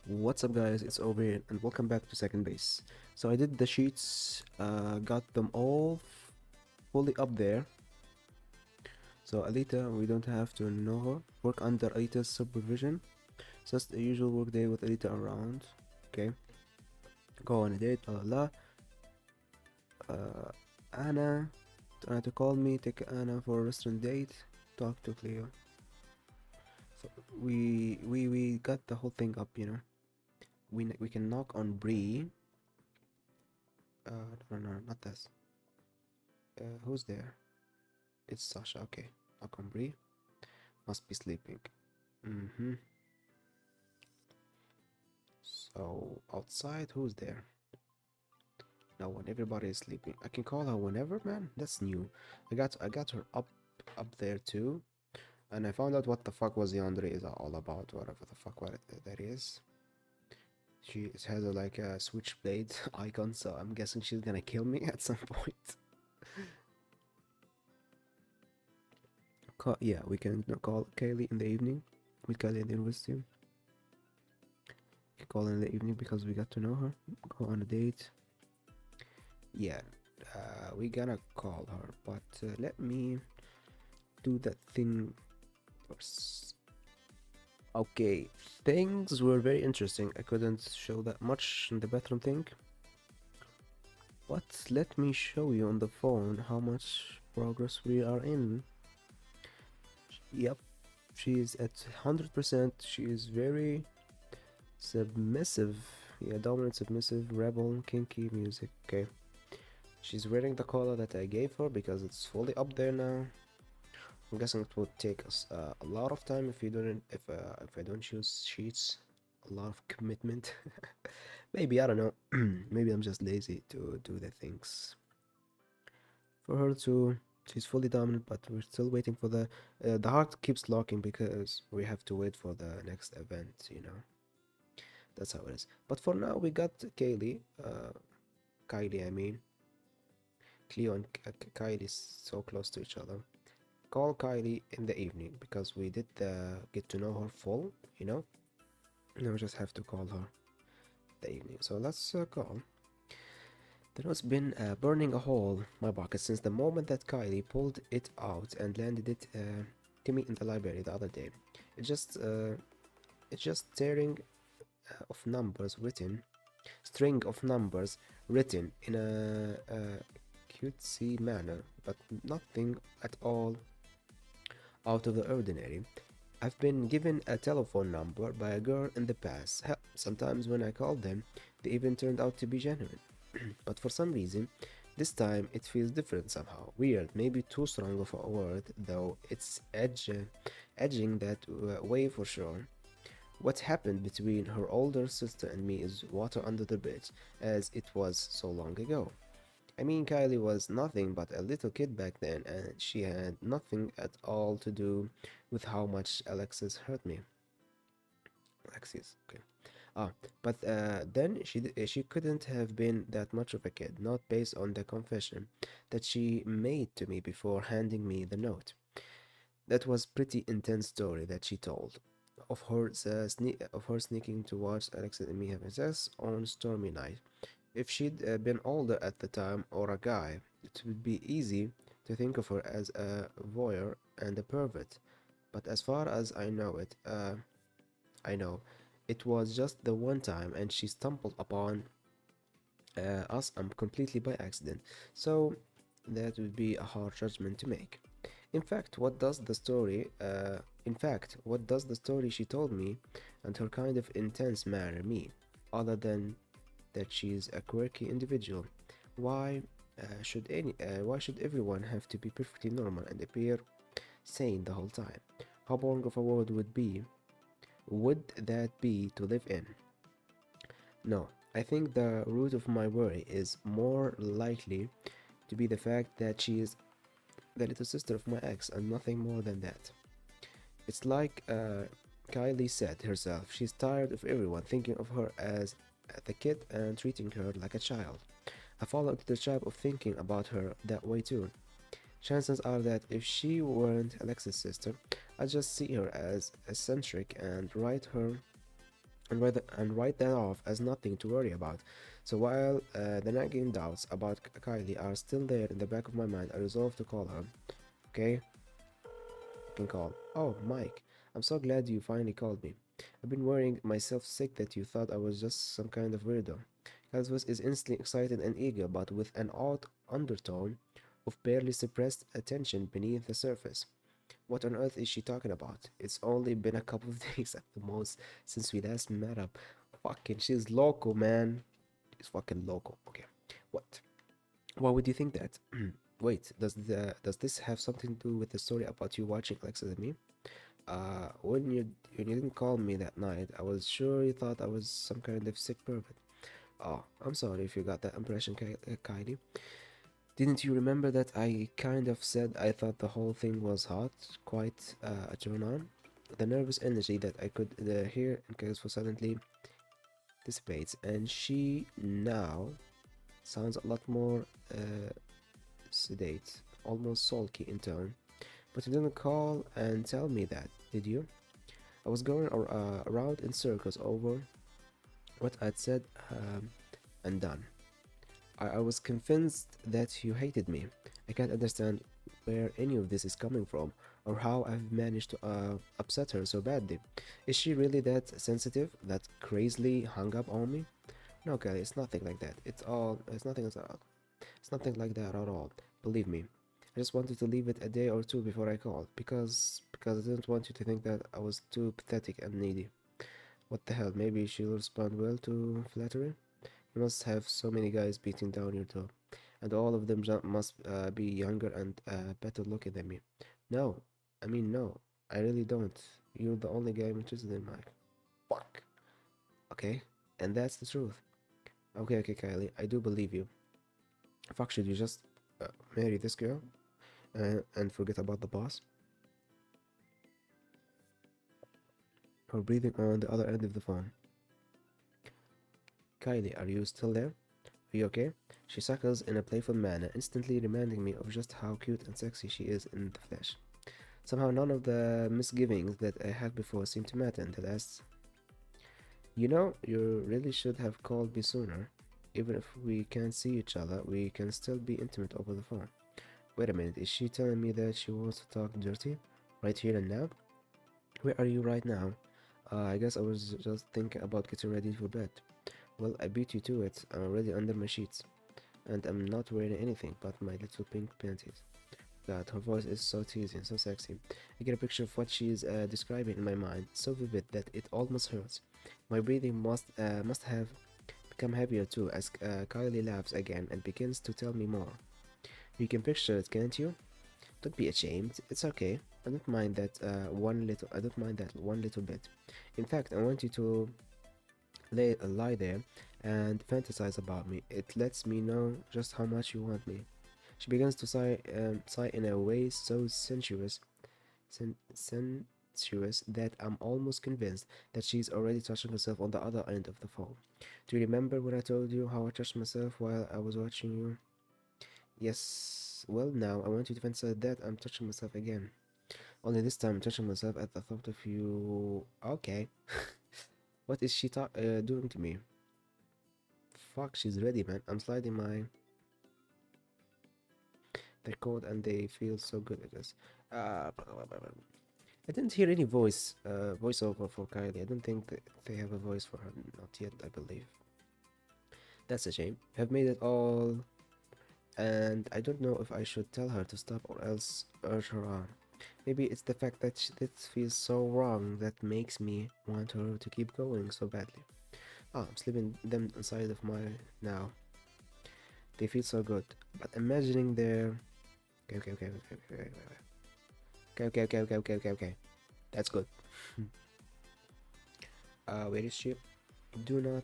What's up guys, it's AOVE and welcome back to second base. So I did the sheets, got them all fully up there. So Alita, we don't have to know her. Work under Alita's supervision. Just a usual work day with Alita around. Okay. Go on a date, blah blah blah. Anna, try to call me, take Anna for a restaurant date. Talk to Cleo. So we got the whole thing up, you know. We can knock on Bree. No, not this. Who's there? It's Sasha. Okay. Knock on Bree. Must be sleeping. So outside, who's there? No one. Everybody is sleeping. I can call her whenever, man. That's new. I got her up there too, and I found out what the fuck was Yandere is all about. Whatever the fuck that is. She has like a switchblade icon, so I'm guessing she's gonna kill me at some point. Yeah, we can call Kaylee in the evening. With Kaylee at the university. We can call in the evening because we got to know her. Go on a date. Yeah, we gonna call her, but let me do that thing first. Okay, things were very interesting. I couldn't show that much in the bathroom thing, but let me show you on the phone how much progress we are in. Yep, she is at 100%. She is very submissive. Yeah, dominant, submissive, rebel, kinky music. Okay. She's wearing the collar that I gave her because it's fully up there now. I'm guessing it would take us a lot of time if if I don't choose sheets. A lot of commitment. Maybe, I don't know. Maybe I'm just lazy to do the things. For her to, she's fully dominant, but we're still waiting for the heart keeps locking because we have to wait for the next event. You know, that's how it is. But for now, we got Kylie. I mean. Cleo and Kylie is so close to each other. Call Kylie in the evening because we did get to know her full, you know. Now we just have to call her the evening. So let's call. There has been burning a hole in my pocket since the moment that Kylie pulled it out and landed it to me in the library the other day. It's just of numbers written, string of numbers written in a cutesy manner, but nothing at all out of the ordinary. I've been given a telephone number by a girl in the past. Hell, sometimes when I called them, they even turned out to be genuine. But for some reason, this time it feels different somehow. Weird, maybe too strong of a word, though it's edging that way for sure. What happened between her older sister and me is water under the bridge, as it was so long ago. I mean, Kylie was nothing but a little kid back then, and she had nothing at all to do with how much Alexis hurt me. Alexis, okay. Ah, but then she couldn't have been that much of a kid, not based on the confession that she made to me before handing me the note. That was pretty intense story that she told of her sneaking to watch Alexis and me having sex on stormy night. If she'd been older at the time or a guy, it would be easy to think of her as a voyeur and a pervert. But as far as I know it was just the one time, and she stumbled upon us completely by accident. So that would be a hard judgment to make. In fact, what does the story she told me and her kind of intense manner mean, other than that she's a quirky individual? Why why should everyone have to be perfectly normal and appear sane the whole time? How boring of a world would that be to live in? No, I think the root of my worry is more likely to be the fact that she is the little sister of my ex and nothing more than that. It's like Kylie said herself, she's tired of everyone thinking of her as the kid and treating her like a child. I fall into the trap of thinking about her that way too. Chances are that if she weren't Alexis' sister, I'd just see her as eccentric and write her and write that off as nothing to worry about. So while the nagging doubts about Kylie are still there in the back of my mind, I resolve to call her. Okay, I can call. Oh, Mike, I'm so glad you finally called me. I've been worrying myself sick that you thought I was just some kind of weirdo. Cosmos is instantly excited and eager, but with an odd undertone of barely suppressed attention beneath the surface. What on earth is she talking about? It's only been a couple of days at the most since we last met up. Fucking, she's loco, man. She's fucking loco. Okay. What? Why would you think that? Wait, does this have something to do with the story about you watching Alexis and me? When you didn't call me that night, I was sure you thought I was some kind of sick pervert. Oh, I'm sorry if you got that impression, Kylie. Didn't you remember that I kind of said I thought the whole thing was hot, quite a turn on? The nervous energy that I could hear in Chaos suddenly dissipates, and she now sounds a lot more sedate, almost sulky in tone. But you didn't call and tell me that, did you? I was going around in circles over what I'd said and done. I was convinced that you hated me. I can't understand where any of this is coming from, or how I've managed to upset her so badly. Is she really that sensitive, that crazily hung up on me? No, Kelly, it's nothing like that. It's nothing like that at all. Believe me. I just wanted to leave it a day or two before I called, because I didn't want you to think that I was too pathetic and needy. What the hell? Maybe she'll respond well to flattery. You must have so many guys beating down your door, and all of them must be younger and better looking than me. No, I mean no, I really don't. You're the only guy I'm interested in, Mike. Fuck. Okay, and that's the truth. Okay, Kylie, I do believe you. Fuck, should you just marry this girl and forget about the boss? Her breathing on the other end of the phone. Kylie, are you still there? Are you okay? She suckles in a playful manner, instantly reminding me of just how cute and sexy she is in the flesh. Somehow none of the misgivings that I had before seem to matter in the last. You know, you really should have called me sooner. Even if we can't see each other, we can still be intimate over the phone. Wait a minute, is she telling me that she wants to talk dirty? Right here and now? Where are you right now? I guess I was just thinking about getting ready for bed. Well, I beat you to it. I'm already under my sheets. And I'm not wearing anything but my little pink panties. God, her voice is so teasy and so sexy. I get a picture of what she's describing in my mind, so vivid that it almost hurts. My breathing must have become heavier too as Kylie laughs again and begins to tell me more. You can picture it, can't you? Don't be ashamed. It's okay. I don't mind that I don't mind that one little bit. In fact, I want you to lie there and fantasize about me. It lets me know just how much you want me. She begins to sigh in a way so sensuous that I'm almost convinced that she's already touching herself on the other end of the phone. Do you remember when I told you how I touched myself while I was watching you? Yes. Well, now I want you to fantasize that I'm touching myself again. Only this time I'm touching myself at the thought of you. Okay. What is she doing to me? Fuck, she's ready, man. I'm sliding my their code and they feel so good at this. I didn't hear any voiceover for Kylie. I don't think that they have a voice for her. Not yet, I believe. That's a shame. I've made it all, and I don't know if I should tell her to stop or else urge her on. Maybe it's the fact that this feels so wrong that makes me want her to keep going so badly. Oh, I'm slipping them inside of my now. They feel so good, but imagining their okay. That's good. Where is she? Do not.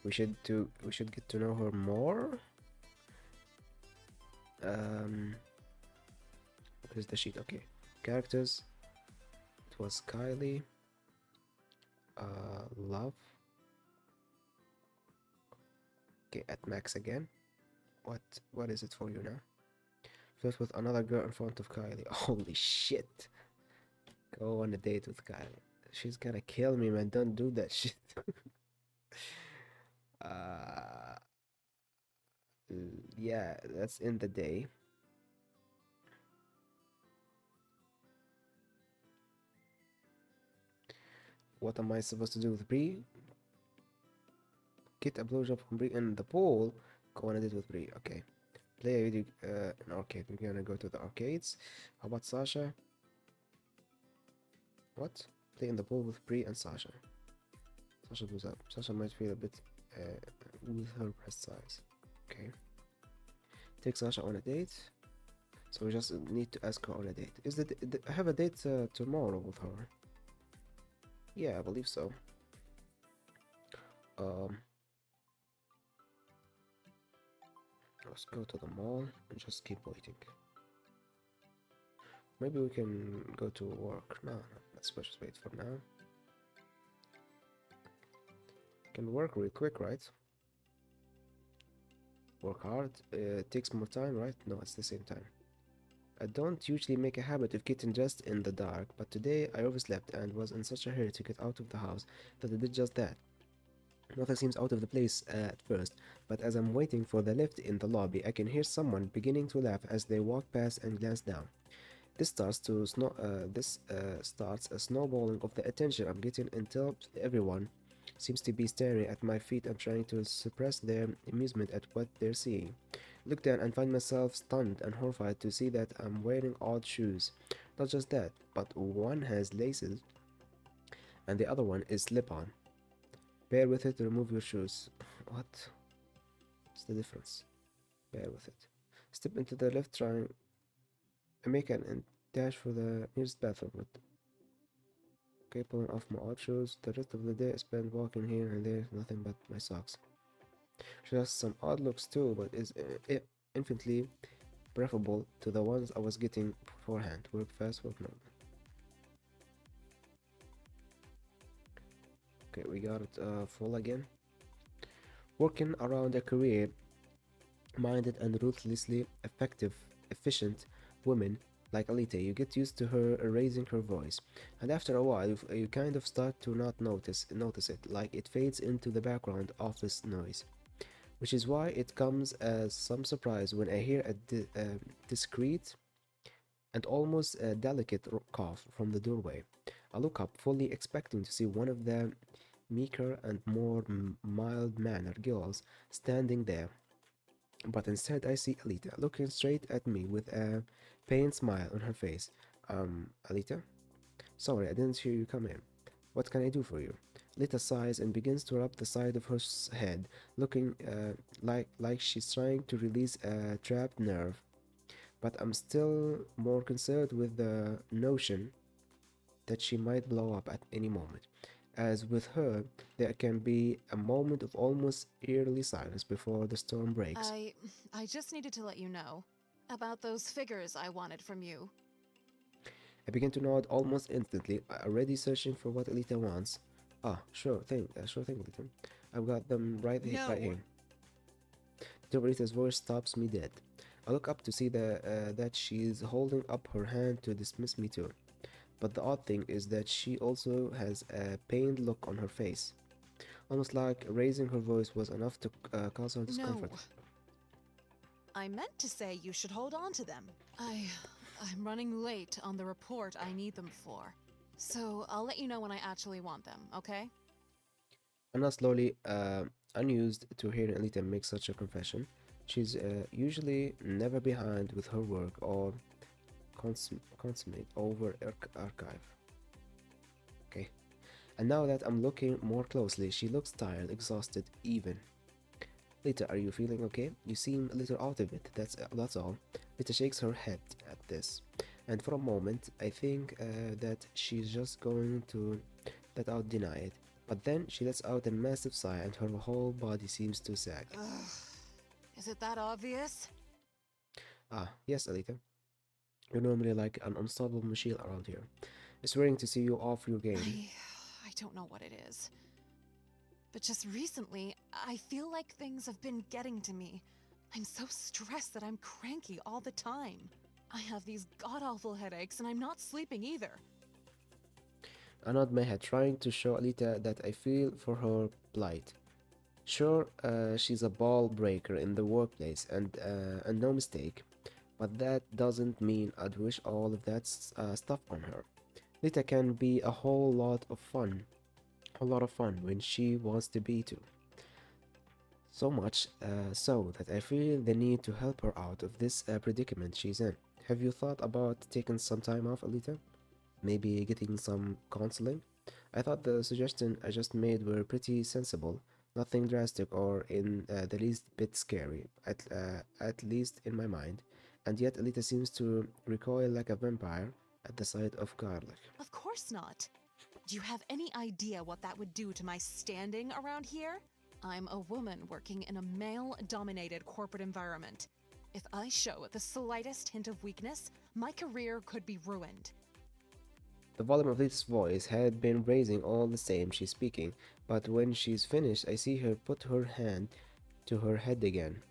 We should get to know her more. Where's the sheet? Okay. Characters. It was Kylie. Love. Okay, at max again. What is it for you now? Flirt with another girl in front of Kylie. Holy shit. Go on a date with Kylie. She's gonna kill me, man. Don't do that shit. uh, yeah, that's in the day. What am I supposed to do with Bree? Get a blowjob from Bree in the pool. Go on a date with Bree. Okay. Play a video, an arcade. We're gonna go to the arcades. How about Sasha? What? Play in the pool with Bree and Sasha. Sasha goes up. Sasha might feel a bit with her breast size. Okay. Take Sasha on a date. So we just need to ask her on a date. I have a date tomorrow with her? Yeah, I believe so. Um, let's go to the mall and just keep waiting. Maybe we can go to work. No, let's just wait for now. Can work real quick, right? Work hard. Takes more time, right? No, it's the same time. I don't usually make a habit of getting dressed in the dark, but today I overslept and was in such a hurry to get out of the house that I did just that. Nothing seems out of the place at first, but as I'm waiting for the lift in the lobby, I can hear someone beginning to laugh as they walk past and glance down. This starts a snowballing of the attention I'm getting until everyone seems to be staring at my feet and trying to suppress their amusement at what they're seeing. Look down and find myself stunned and horrified to see that I'm wearing odd shoes. Not just that, but one has laces and the other one is slip-on. Bear with it to remove your shoes. What? What's the difference? Bear with it. Step into the lift, trying to make an dash for the nearest bathroom. Okay, pulling off my odd shoes. The rest of the day I spent walking here and there, nothing but my socks. She has some odd looks too, but is infinitely preferable to the ones I was getting beforehand. Work fast, work normal. Okay, we got it full again. Working around a career minded and ruthlessly efficient woman like Alita, you get used to her raising her voice, and after a while, you kind of start to not notice it, like it fades into the background office noise. Which is why it comes as some surprise when I hear a discreet and almost a delicate cough from the doorway. I look up, fully expecting to see one of the meeker and more mild-mannered girls standing there. But instead, I see Alita looking straight at me with a pained smile on her face. Alita? Sorry, I didn't hear you come in. What can I do for you? Alita sighs and begins to rub the side of her head, looking like she's trying to release a trapped nerve. But I'm still more concerned with the notion that she might blow up at any moment. As with her, there can be a moment of almost eerie silence before the storm breaks. I just needed to let you know about those figures I wanted from you. I begin to nod almost instantly, already searching for what Alita wants. Ah, sure thing, Alita. I've got them right here. Alita's voice stops me dead. I look up to see that she's holding up her hand to dismiss me too. But the odd thing is that she also has a pained look on her face, almost like raising her voice was enough to cause her discomfort. No. I meant to say you should hold on to them. I'm running late on the report I need them for. So I'll let you know when I actually want them, okay? I'm not slowly unused to hearing Alita make such a confession. She's usually never behind with her work or consummate over archive. Okay. And now that I'm looking more closely, she looks tired, exhausted, even. Lita, are you feeling okay? You seem a little out of it, that's all. Lita shakes her head at this, and for a moment I think that she's just going to let out deny it. But then she lets out a massive sigh and her whole body seems to sag. Ugh. Is it that obvious? Ah, yes, Alita. You're normally like an unstoppable machine around here. It's wearing to see you off your game. I don't know what it is. But just recently, I feel like things have been getting to me. I'm so stressed that I'm cranky all the time. I have these god-awful headaches and I'm not sleeping either. I nod my head, trying to show Alita that I feel for her plight. Sure, she's a ball breaker in the workplace, and no mistake, but that doesn't mean I'd wish all of that stuff on her. Lita can be a lot of fun when she wants to be too. So much so that I feel the need to help her out of this predicament she's in. Have you thought about taking some time off, Alita? Maybe getting some counseling? I thought the suggestion I just made were pretty sensible, nothing drastic or in the least bit scary, at least in my mind. And yet Alita seems to recoil like a vampire at the sight of garlic. Of course not. Do you have any idea what that would do to my standing around here? I'm a woman working in a male dominated corporate environment. If I show the slightest hint of weakness, my career could be ruined. The volume of Lita's voice had been raising all the same she's speaking, but when she's finished, I see her put her hand to her head again.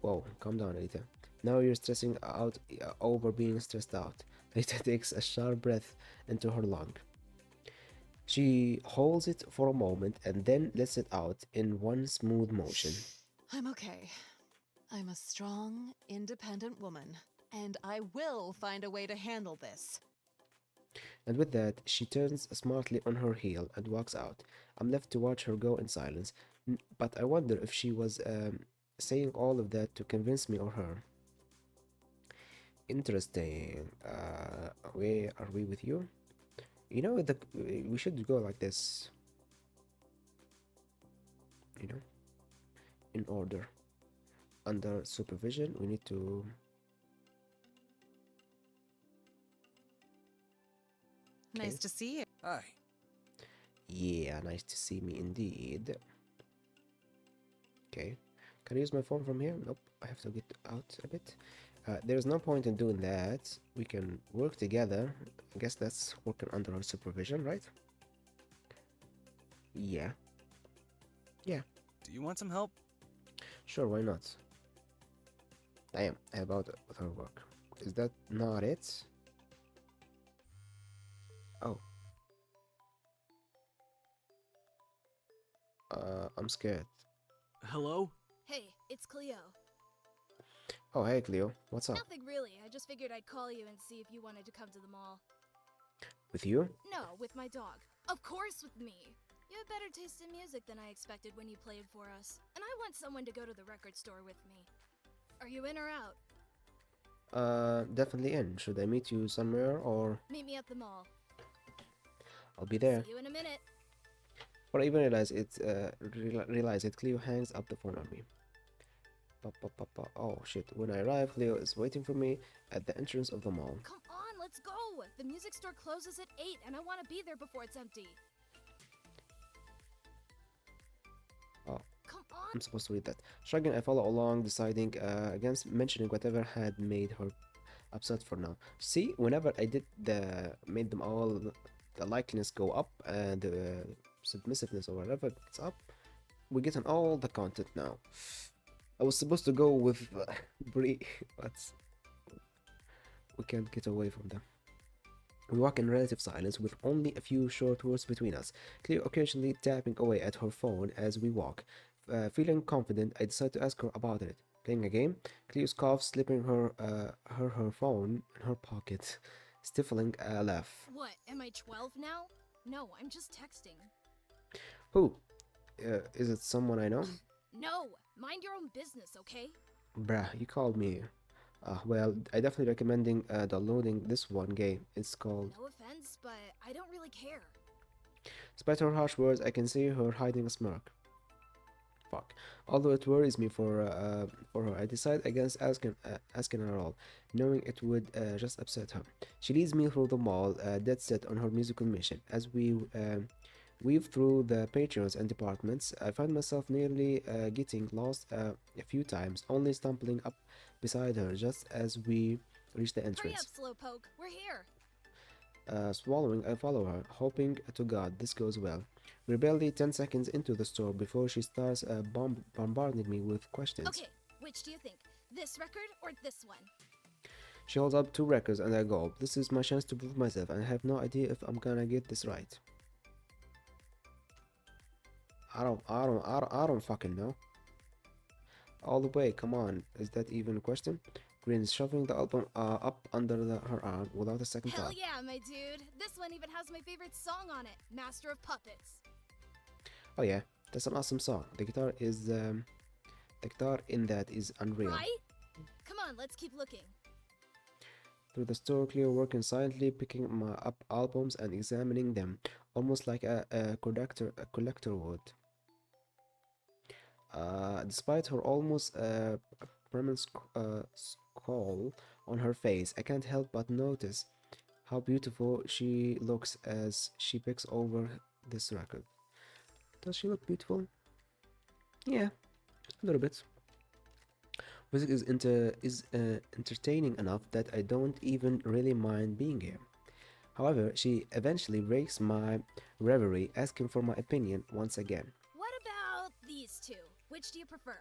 Whoa, calm down, Alita. Now you're stressing out over being stressed out. Alita takes a sharp breath into her lung. She holds it for a moment and then lets it out in one smooth motion. I'm okay. I'm a strong, independent woman, and I will find a way to handle this. And with that, she turns smartly on her heel and walks out. I'm left to watch her go in silence, but I wonder if she was saying all of that to convince me or her. Interesting. Where are we with you? You know, we should go like this. You know, in order. Under supervision, we need to. Okay. Nice to see you. Hi. Yeah, nice to see me indeed. Okay. Can I use my phone from here? Nope. I have to get out a bit. There's no point in doing that. We can work together. I guess that's working under our supervision, right? Yeah. Yeah. Do you want some help? Sure, why not? Damn, how about with her work? Is that not it? Oh. I'm scared. Hello? Hey, it's Cleo. Oh, hey, Cleo. What's up? Nothing really. I just figured I'd call you and see if you wanted to come to the mall. With you? No, with my dog. Of course with me. You have better taste in music than I expected when you played for us. And I want someone to go to the record store with me. Are you in or out? Definitely in. Should I meet you somewhere or Meet me at the mall. I'll be there? See you in a minute. Before I even realize it, Cleo hangs up the phone on me. Oh shit, when I arrive, Cleo is waiting for me at the entrance of the mall. Come on, let's go. The music store closes at 8 and I want to be there before it's empty. Oh, Come on. I'm supposed to read that. Shrugging, I follow along, deciding against mentioning whatever had made her upset for now. See, whenever I made them all, the likeliness go up and the submissiveness or whatever gets up, we're getting all the content now. I was supposed to go with Brie, but we can't get away from them. We walk in relative silence with only a few short words between us, Cleo occasionally tapping away at her phone as we walk. Feeling confident, I decide to ask her about it. Playing a game? Cleo coughs, slipping her phone in her pocket, stifling a laugh. What, am I 12 now? No, I'm just texting. Who? Is it someone I know? No, mind your own business, okay? Bruh, you called me. Well, I definitely recommending downloading this one game. It's called... No offense, but I don't really care. Despite her harsh words, I can see her hiding a smirk. Fuck. Although it worries me for her, I decide against asking her all, knowing it would just upset her. She leads me through the mall, dead set on her musical mission. As we weave through the patrons and departments, I find myself nearly getting lost a few times, only stumbling up beside her just as we reach the entrance. Hurry up, Slowpoke. We're here. Swallowing, I follow her, hoping to God this goes well. We're barely 10 seconds into the store before she starts bombarding me with questions. Okay, which do you think? This record or this one? She holds up 2 records and I go, this is my chance to prove myself and I have no idea if I'm gonna get this right. I don't fucking know. All the way, come on. Is that even a question? Green is shoving the album up under her arm without a second Hell thought. yeah, my dude. This one even has my favorite song on it, Master of Puppets. Oh yeah, that's an awesome song. The guitar in that is unreal. Right? Come on, let's keep looking. Through the store, Cleo working silently, picking up albums and examining them, almost like a collector would. Despite her almost permanent scowl on her face, I can't help but notice how beautiful she looks as she picks over this record. Does she look beautiful? Yeah, a little bit. Music is entertaining enough that I don't even really mind being here. However, she eventually breaks my reverie, asking for my opinion once again. What about these two? Which do you prefer?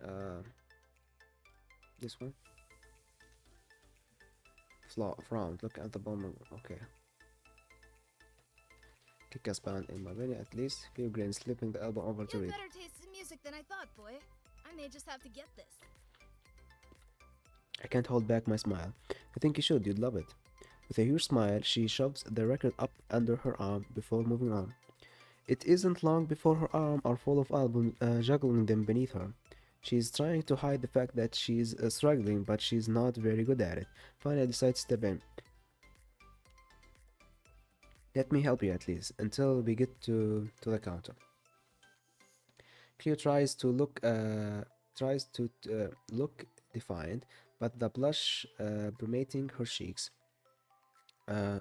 Uh, this one? Frowned. Look at the bomber. Okay. Kick-ass band in my opinion, at least. Clear Green slipping the album over to You have read. better taste in music than I thought, boy. I may just have to get this. I can't hold back my smile. I think you should. You'd love it. With a huge smile, she shoves the record up under her arm before moving on. It isn't long before her arms are full of albums, juggling them beneath her. She's trying to hide the fact that she's struggling, but she's not very good at it. Finally, I decide to step in. Let me help you at least, until we get to the counter. Cleo tries to look defiant, but the blush permeating her cheeks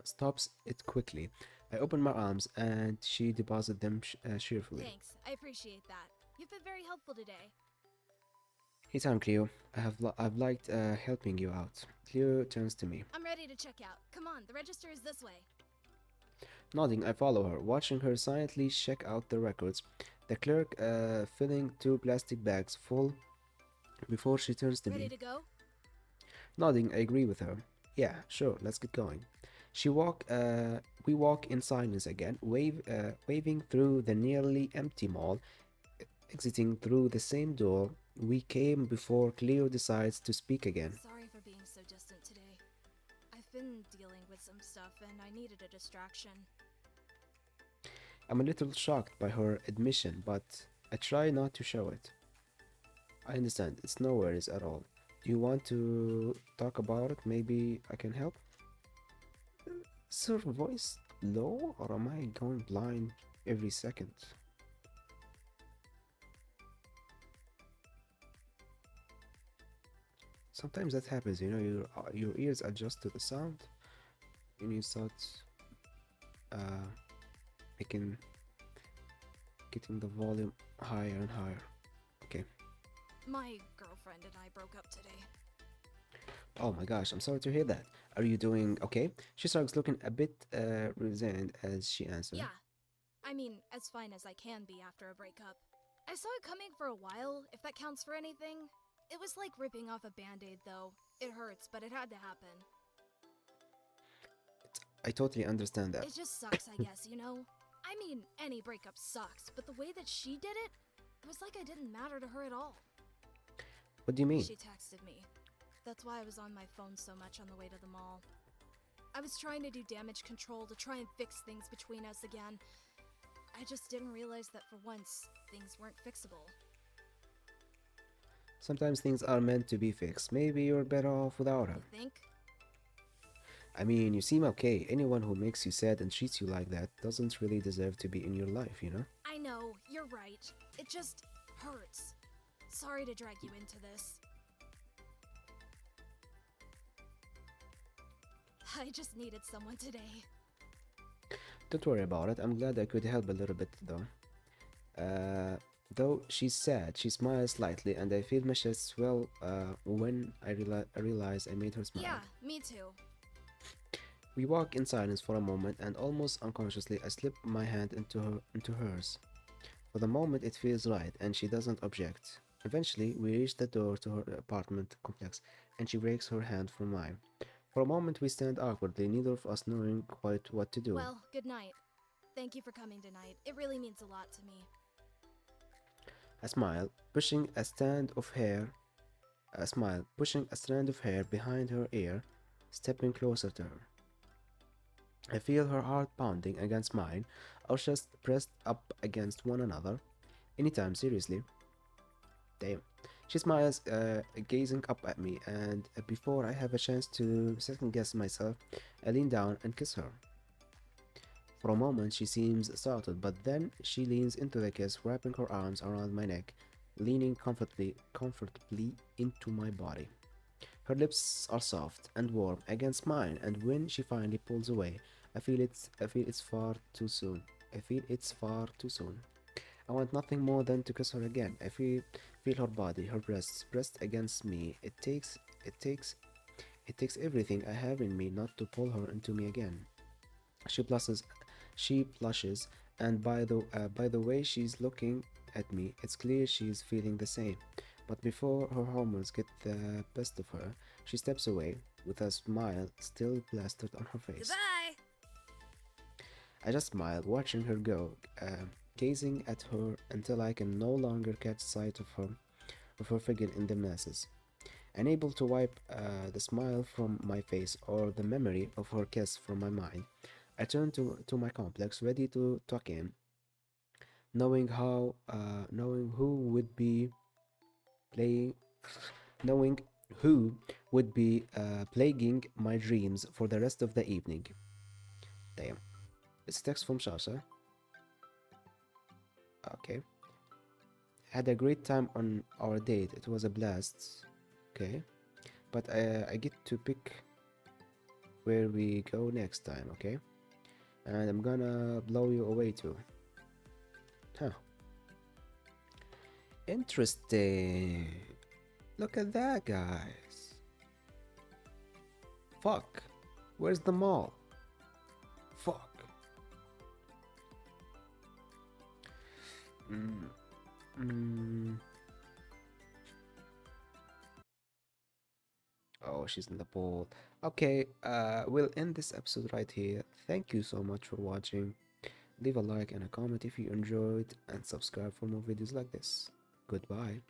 stops it quickly. I open my arms and she deposits them cheerfully. Thanks, I appreciate that. You've been very helpful today. Anytime, Cleo. I've liked helping you out. Cleo turns to me. I'm ready to check out. Come on, the register is this way. Nodding, I follow her, watching her silently check out the records. The clerk filling two plastic bags full before she turns to Ready me. to go? Nodding, I agree with her. Yeah, sure, let's get going. We walk in silence again, waving through the nearly empty mall, exiting through the same door we came before Cleo decides to speak again. Sorry for being so distant today. I've been dealing with some stuff and I needed a distraction. I'm a little shocked by her admission, but I try not to show it. I understand, it's no worries at all. Do you want to talk about it? Maybe I can help? Is her voice low, or am I going blind every second? Sometimes that happens, your ears adjust to the sound, and you start uh, making getting the volume higher and higher. Okay. My girlfriend and I broke up today. Oh my gosh, I'm sorry to hear that. Are you doing okay? She starts looking a bit resigned as she answers. Yeah. I mean, as fine as I can be after a breakup. I saw it coming for a while, if that counts for anything. It was like ripping off a band-aid, though. It hurts, but it had to happen. I totally understand that. It just sucks, I guess, you know? I mean, any breakup sucks, but the way that she did it, it was like I didn't matter to her at all. What do you mean? She texted me. That's why I was on my phone so much on the way to the mall. I was trying to do damage control to try and fix things between us again. I just didn't realize that for once, things weren't fixable. Sometimes things are meant to be fixed. Maybe you're better off without her. You think? I mean, you seem okay. Anyone who makes you sad and treats you like that doesn't really deserve to be in your life, you know? I know, you're right. It just hurts. Sorry to drag you into this. I just needed someone today. Don't worry about it. I'm glad I could help a little bit, though. Though she's sad, she smiles slightly, and I feel my chest swell when I realize I made her smile. Yeah, me too. We walk in silence for a moment, and almost unconsciously, I slip my hand into hers. For the moment, it feels right, and she doesn't object. Eventually, we reach the door to her apartment complex, and she breaks her hand from mine. For a moment, we stand awkwardly, neither of us knowing quite what to do. Well, good night. Thank you for coming tonight. It really means a lot to me. A smile, pushing a strand of hair. A smile, pushing a strand of hair behind her ear, stepping closer to her. I feel her heart pounding against mine, our chests pressed up against one another. Anytime, seriously. Damn. She smiles, gazing up at me, and before I have a chance to second guess myself, I lean down and kiss her. For a moment, she seems startled, but then she leans into the kiss, wrapping her arms around my neck, leaning comfortably into my body. Her lips are soft and warm against mine, and when she finally pulls away, I feel it's far too soon. I feel it's far too soon. I want nothing more than to kiss her again. Feel her body, her breasts pressed against me. It takes everything I have in me not to pull her into me again. She blushes, she blushes, and by the way she's looking at me, it's clear she's feeling the same. But before her hormones get the best of her, she steps away with a smile still plastered on her face. Goodbye! I just smile, watching her go, gazing at her until I can no longer catch sight of her figure in the masses. Unable to wipe the smile from my face or the memory of her kiss from my mind, I turn to my complex, ready to tuck in, knowing who would be playing, knowing who would be plaguing my dreams for the rest of the evening. Damn. It's a text from Shasha. Okay. Had a great time on our date. It was a blast. Okay. But I get to pick where we go next time, okay? And I'm gonna blow you away too. Huh. Interesting. Look at that, guys. Fuck. Where's the mall? Fuck. Oh, she's in the pool. Okay, we'll end this episode right here. Thank you so much for watching. Leave a like and a comment if you enjoyed, and subscribe for more videos like this. Goodbye.